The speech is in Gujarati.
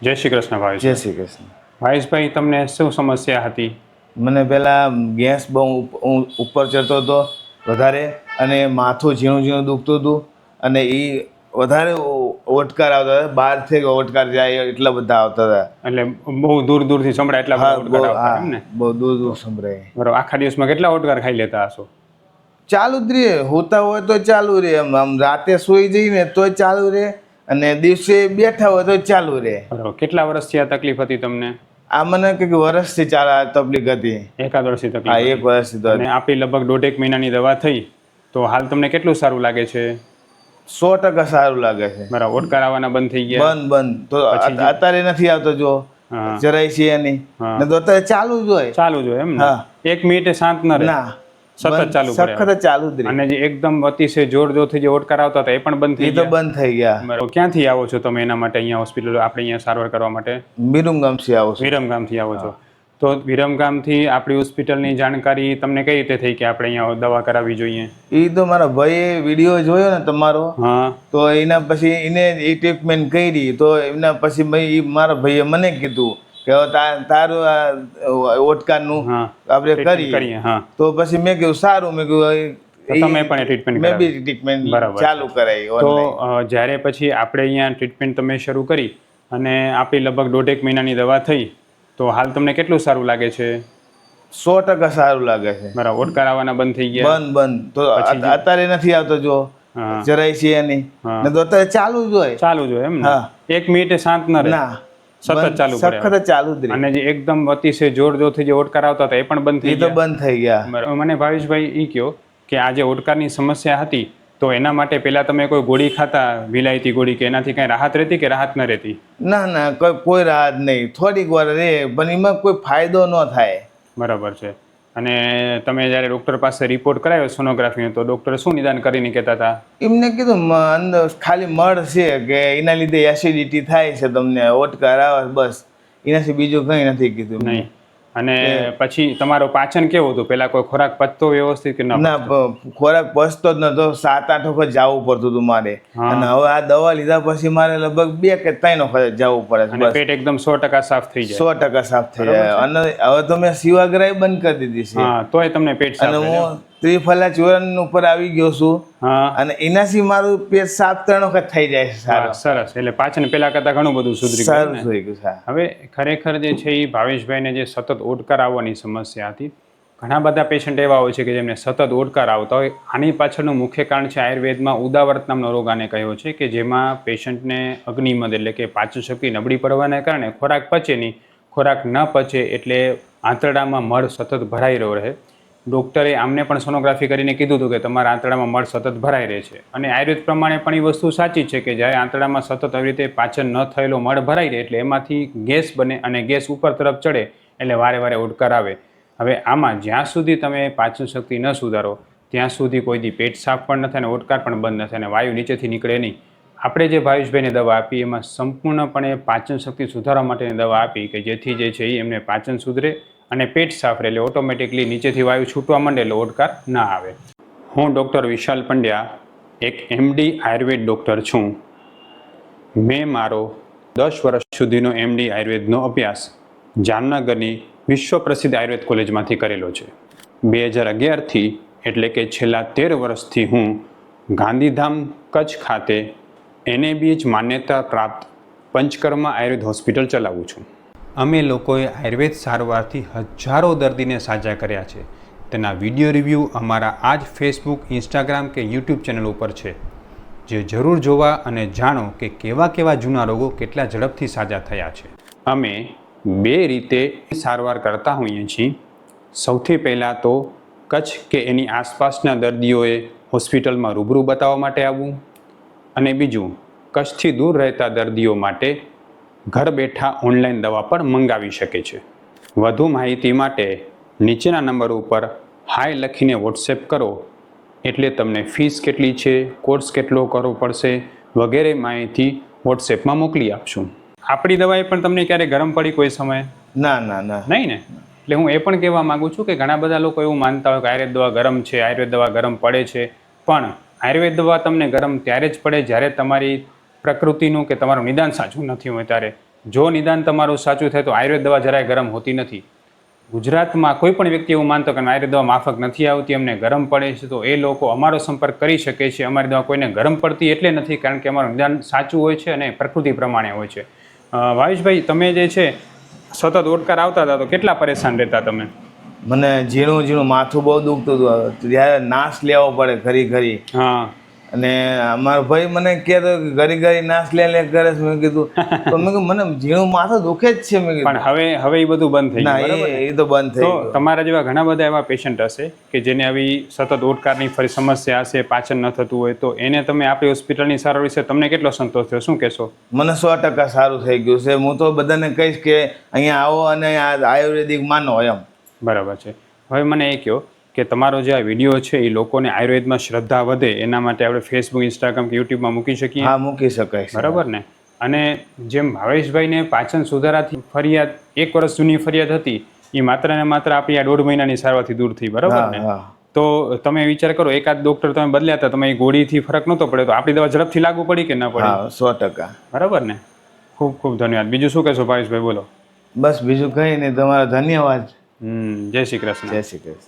જય શ્રી કૃષ્ણ ભાવેશ. જય શ્રી કૃષ્ણ. ભાવેશભાઈ, તમને શું સમસ્યા હતી? મને પહેલાં ગેસ બહુ ઉપર ચડતો હતો વધારે, અને માથું ઝીણું ઝીણું દુખતું હતું, અને એ વધારે ઓટકાર આવતા હતા. બહારથી ઓટકાર જાય એટલા બધા આવતા હતા. એટલે બહુ દૂર દૂરથી સંભળાય એટલા બધા ઓડકાર આવતા એમ ને? બહુ દૂર દૂર સંભળાય. બરાબર. આખા દિવસમાં કેટલા ઓડકાર ખાઈ લેતા હશો? ચાલુ જ રહે, હોતા હોય તો ચાલુ રહે, આમ રાતે સૂઈ જઈને તોય ચાલુ રહે, અને દિવસે બેઠા હોય તો ચાલુ રહે. બરાબર. કેટલા વર્ષથી આ તકલીફ હતી તમને? આ મને કંઈક વર્ષથી ચાલે આ તકલીફ હતી. એકાદ વર્ષથી હા, તકલીફ? 1 વર્ષથી તો. અને આપણી લગભગ 1.5 મહિનાની દવા થઈ, તો હાલ તમને કેટલું સારું લાગે છે? 100% સારું લાગે છે. બરાબર. ઓડકાર આવવાના બંધ થઈ ગયા? બંધ તો અત્યારે નથી આવતો, જો જરાય છે નહીં, ને તો અત્યારે ચાલુ જ હોય. ચાલુ જ હોય એમ ને? 1 મિનિટે શાંત ન રહે? ના, સતત ચાલુ કરે? સખત ચાલુ જ રહે. અને જે એકદમ અતિશય જોરથી જે ઓડકાર આવતા હતા એ પણ બંધ થઈ એ તો ગયા? બંધ થઈ ગયા. બરાબર. ક્યાંથી આવો છો તમે એના માટે અહીંયા હોસ્પિટલ, આપણે અહીંયા સારવાર કરવા માટે? વિરમગામથી આવો છો. વિરમગામથી આવો છો. તો વિરમગામથી આપણી હોસ્પિટલની જાણકારી તમને કઈ રીતે થઈ કે આપણે અહીંયા દવા કરાવવી જોઈએ? એ તો મારા ભાઈએ વિડીયો જોયો ને તમારો, હા. તો એના પછી એને એ ટ્રીટમેન્ટ કરી, તો એના પછી મારા ભાઈએ મને કીધું કે તારું આ ઓટકારનું આપણે કરીએ. હા. તો પછી મેં કીધું સારું, મેં કીધું તમે પણ ટ્રીટમેન્ટ મેં બી ટ્રીટમેન્ટ ચાલુ કરાવી. તો જ્યારે પછી આપણે અહીંયા ટ્રીટમેન્ટ તમે શરૂ કરી અને આપણી લગભગ 1.5 મહિનાની દવા થઈ, તો હાલ તમને કેટલું સારું લાગે છે? 100% સારું લાગે છે. બરાબર. ઓડકાર આવવાના બંધ થઈ ગયા? બંધ તો અત્યારે નથી આવતો, જો જરાય છે નહીં, ને તો અત્યારે ચાલુ જ હોય. ચાલુ જ હોય એમ ને? 1 મિનિટે શાંત ન રહે? ના, સતત ચાલુ કરે? સખત ચાલુ જ રહે. અને જે એકદમ અતિશય જોરથી જે ઓડકાર આવતા હતા એ પણ બંધ થઈ ગયા? એ તો બંધ થઈ ગયા. બરાબર. મને ભાવેશભાઈ એ કહો કે આ જે ઓડકારની સમસ્યા હતી, તો એના માટે પહેલા તમે કોઈ ગોળી ખાતા, વિલાયતી ગોળી, કે એનાથી કઈ રાહત રહેતી કે રાહત ન રહેતી? ના, કોઈ રાહત નહીં. થોડીક વાર રહે, પણ એમાં કોઈ ફાયદો ન થાય. બરાબર છે. અને તમે જ્યારે ડૉક્ટર પાસે રિપોર્ટ કરાવ્યો સોનોગ્રાફીનો, તો ડૉક્ટરે શું નિદાન કરીને કહેતા હતા? એમને કીધું અંદર ખાલી મળ છે, કે એના લીધે એસિડિટી થાય છે, તમને ઓટકાર આવે, બસ. એનાથી બીજું કંઈ નથી કીધું. નહીં. અને પછી તમારો પાચન કેવું હતું? પહેલા કોઈ ખોરાક પચતો વ્યવસ્થિત કે ના? ખોરાક પચતો જ નતો. 7-8 વખત જવું પડતું હતું મારે, અને હવે આ દવા લીધા પછી મારે લગભગ 2 કે 3 વખત જવું પડે. અને પેટ એકદમ 100% સાફ થઈ જાય? 100% સાફ થઈ જાય. અને હવે તો મેં સેવાગ્રાહી બંધ કરી દીધી છે. હા, તોય તમને પેટ સાફ? અને હું ત્રિફલા ચૂર્ણ ઉપર આવી ગયો છું, અને એનાથી મારું પેટ સાફ 3 વખત થઈ જાય છે. સરસ. એટલે પાચન પહેલા કરતા ઘણું બધું સુધરી ગયું. હવે ખરેખર જે છે એ ભાવેશભાઈને જે સતત ઓડકાર આવવાની સમસ્યા હતી, ઘણા બધા પેશન્ટ એવા હોય છે કે જેમને સતત ઓડકાર આવતા હોય. આની પાછળનું મુખ્ય કારણ છે આયુર્વેદમાં ઉદાવર્ત નામનો રોગ આને કહ્યો છે, કે જેમાં પેશન્ટને અગ્નિમદ એટલે કે પાચન શક્તિ નબળી પડવાને કારણે ખોરાક પચે નહીં. ખોરાક ન પચે એટલે આંતરડામાં મળ સતત ભરાઈ રહ્યો રહે. ડૉક્ટરે આમને પણ સોનોગ્રાફી કરીને કીધું હતું કે તમારા આંતરડામાં મળ સતત ભરાઈ રહે છે. અને આયુર્વેદ પ્રમાણે પણ એ વસ્તુ સાચી છે કે જ્યારે આંતરડામાં સતત આવી રીતે પાચન ન થયેલો મળ ભરાઈ રહે એટલે એમાંથી ગેસ બને, અને ગેસ ઉપર તરફ ચડે એટલે વારે વારે ઓડકાર આવે. હવે આમાં જ્યાં સુધી તમે પાચન શક્તિ ન સુધારો ત્યાં સુધી કોઈ દી પેટ સાફ પણ ન થાય, અને ઓડકાર પણ બંધ ન થાય, અને વાયુ નીચેથી નીકળે નહીં. આપણે જે ભાવેશભાઈને દવા આપી એમાં સંપૂર્ણપણે પાચન શક્તિ સુધારવા માટેની દવા આપી, કે જેથી જે છે એ એમને પાચન સુધરે અને પેટ સાફ રહે, એટલે ઓટોમેટિકલી નીચેથી વાયુ છૂટવા માંડે એટલે ઓડકાર ના આવે. હું ડૉક્ટર વિશાલ પંડ્યા, એક MD આયુર્વેદ ડૉક્ટર છું. મેં મારો 10 વર્ષ સુધીનો MD આયુર્વેદનો અભ્યાસ જામનગરની વિશ્વ પ્રસિદ્ધ આયુર્વેદ કોલેજમાંથી કરેલો છે. 2011થી એટલે કે છેલ્લા 13 વર્ષથી હું ગાંધીધામ કચ્છ ખાતે NABH માન્યતા પ્રાપ્ત પંચકર્મા આયુર્વેદ હોસ્પિટલ ચલાવું છું. અમે લોકોએ આયુર્વેદ સારવારથી હજારો દર્દીને સાજા કર્યા છે. તેના વિડીયો રિવ્યૂ અમારા આ જ ફેસબુક, ઇન્સ્ટાગ્રામ કે યુટ્યુબ ચેનલ ઉપર છે, જે જરૂર જોવા અને જાણો કે કેવા જૂના રોગો કેટલા ઝડપથી સાજા થયા છે. અમે 2 રીતે સારવાર કરતા હોઈએ છીએ. સૌથી પહેલાં તો કચ્છ કે એની આસપાસના દર્દીઓએ હોસ્પિટલમાં રૂબરૂ બતાવવા માટે આવવું, અને બીજું કચ્છથી દૂર રહેતા દર્દીઓ માટે ઘર બેઠા ઓનલાઈન દવા પણ મંગાવી શકે છે. વધુ માહિતી માટે નીચેના નંબર ઉપર હાય લખીને વોટ્સએપ કરો, એટલે તમને ફીસ કેટલી છે, કોર્સ કેટલો કરવો પડશે વગેરે માહિતી વોટ્સએપમાં મોકલી આપશું. આપણી દવાએ પણ તમને ક્યારે ગરમ પડી કોઈ સમયે? ના. નહીં ને? એટલે હું એ પણ કહેવા માગું છું કે ઘણા બધા લોકો એવું માનતા હોય કે આયુર્વેદ દવા ગરમ છે, આયુર્વેદ દવા ગરમ પડે છે. પણ આયુર્વેદ દવા તમને ગરમ ત્યારે જ પડે જ્યારે તમારી પ્રકૃતિનું કે તમારું નિદાન સાચું નથી હોય ત્યારે. જો નિદાન તમારું સાચું થાય તો આયુર્વેદ દવા જરાય ગરમ હોતી નથી. ગુજરાતમાં કોઈ પણ વ્યક્તિ એવું માનતો કે આયુર્વેદ દવા માફક નથી આવતી, અમને ગરમ પડે છે, તો એ લોકો અમારો સંપર્ક કરી શકે છે. અમારી દવા કોઈને ગરમ પડતી એટલે નથી કારણ કે અમારું નિદાન સાચું હોય છે અને પ્રકૃતિ પ્રમાણે હોય છે. ભાવેશભાઈ, તમે જે છે સતત ઓડકાર આવતા હતા તો કેટલા પરેશાન રહેતા તમે? મને ઝીણું ઝીણું માથું બહુ દુખતું હતું, ત્યારે નાશ લેવો પડે ઘરી ઘરી. હા. અને અમારો ભાઈ મને કહેતો કે ઘરી ઘરી નાશ લે કરે છે. મેં કીધું તો મેં કીધું મને ઝીણું માથું દુખે જ છે. મેં કીધું પણ હવે એ બધું બંધ થઈ ના, ગયું, બરાબર ને? એ તો બંધ થઈ તો ગયું. તમારા જેવા ઘણા બધા એવા પેશન્ટ હશે કે જેને આવી સતત ઓડકારની ફરી સમસ્યા હશે, પાચન ન થતું હોય, તો એને તમે આપણી હોસ્પિટલની સારવાર વિશે તમને કેટલો સંતોષ થયો, શું કહેશો? મને 100% સારું થઈ ગયું છે. હું તો બધાને કહીશ કે અહીંયા આવો અને આ આયુર્વેદિક માનો એમ. બરાબર છે. હવે મને એ કહો કે તમારો જે આ વિડીયો છે એ લોકોને આયુર્વેદમાં શ્રદ્ધા વધે એના માટે આપણે ફેસબુક, ઇન્સ્ટાગ્રામ કે યુટ્યુબમાં મૂકી શકીએ? હા, મૂકી શકાય છે. બરાબર ને? અને જેમ ભાવેશભાઈને પાચન સુધારાથી ફરિયાદ 1 વર્ષ જૂની ફરિયાદ હતી, એ માત્ર ને માત્ર આપણી આ 1.5 મહિનાની સારવારથી દૂર થઈ, બરાબર ને? હા. તો તમે વિચાર કરો, એકાદ ડોક્ટર તમે બદલ્યા હતા, તમે એ ગોળીથી ફરક નહોતો પડે, તો આપણી દવા ઝડપથી લાગુ પડી કે ન પડી? હા, 100%. બરાબર ને? ખૂબ ખૂબ ધન્યવાદ. બીજું શું કહેશો ભાવેશભાઈ, બોલો. બસ બીજું કંઈ નહીં, તમારો ધન્યવાદ. જય શ્રી કૃષ્ણ. જય શ્રી કૃષ્ણ.